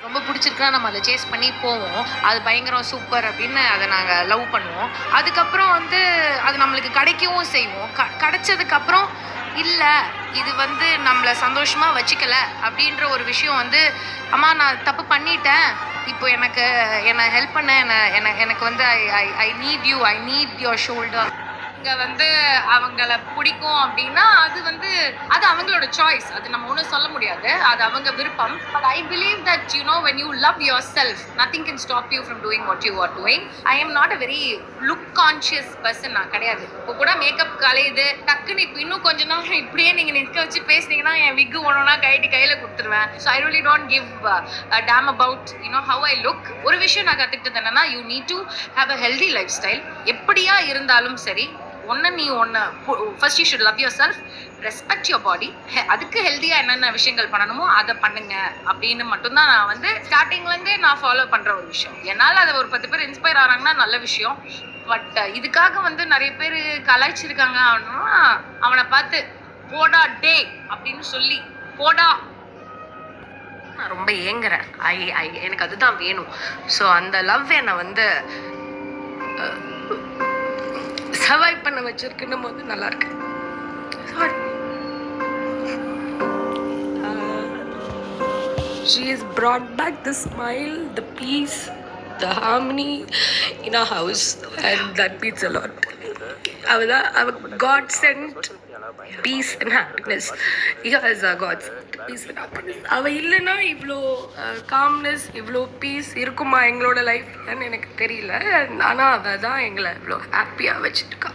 ரொம்ப பிடிச்சிருக்குன்னா நம்ம அதை சேஸ் பண்ணி போவோம். அது பயங்கரம் சூப்பர் அப்படின்னு அதை நாங்கள் லவ் பண்ணுவோம். அதுக்கப்புறம் வந்து அது நம்மளுக்கு கிடைக்கவும் செய்வோம். கிடைச்சதுக்கப்புறம் இல்லை இது வந்து நம்மளை சந்தோஷமாக வச்சுக்கல அப்படின்ற ஒரு விஷயம் வந்து அம்மா நான் தப்பு பண்ணிட்டேன், இப்போ என்னை ஹெல்ப் பண்ண எனக்கு வந்து I need you, I need your shoulder. இங்கே வந்து அவங்கள பிடிக்கும் அப்படின்னா அது அவங்களோட சாய்ஸ். அது நம்ம ஒன்றும் சொல்ல முடியாது, அது அவங்க விருப்பம். But I believe that when you love yourself, nothing can stop you from doing what you are doing. I am not a very look conscious person. நான் கிடையாது. இப்போ கூட மேக்கப் கலையுது, டக்குன்னு இப்போ இன்னும் கொஞ்ச நாள் இப்படியே நீங்கள் நிற்க வச்சு பேசுனீங்கன்னா என் விக்கு ஒன்றா கையில் கொடுத்துருவேன். So I really don't give a damn about how I look. ஒரு விஷயம் நான் கற்றுக்கிட்டது என்னன்னா, you need to have a healthy lifestyle. எப்படியா இருந்தாலும் சரி, first you should love your self, respect your body. அதுக்கு ஹெல்த்தியாக என்னென்ன விஷயங்கள் பண்ணணுமோ அதை பண்ணுங்க அப்படின்னு மட்டும்தான் நான் வந்து ஸ்டார்டிங்லேருந்தே நான் ஃபாலோ பண்ணுற ஒரு விஷயம். என்னால் அதை ஒரு 10 பேர் இன்ஸ்பயர் ஆகிறாங்கன்னா நல்ல விஷயம். பட் இதுக்காக வந்து நிறைய பேர் கலாய்ச்சிருக்காங்க அப்படின்னா அவனை பார்த்து போடா டே அப்படின்னு சொல்லி போடா. நான் ரொம்ப ஏங்குறேன். எனக்கு அதுதான் வேணும். ஸோ அந்த லவ் என்னை வந்து சர்வைவ் பண்ண வச்சிருக்குன்னும் போது நல்லா இருக்கு. She has brought back the smile, the peace, the harmony in our house, and that means a lot. Our God sent peace and happiness. Yes, God sent peace and happiness. அவ இல்லைன்னா இவ்வளோ calmness, இவ்வளோ piece இருக்குமா எங்களோட லைஃப்லன்னு எனக்கு தெரியல. ஆனால் அவள் தான் எங்களை இவ்வளோ ஹாப்பியாக வச்சுருக்கா.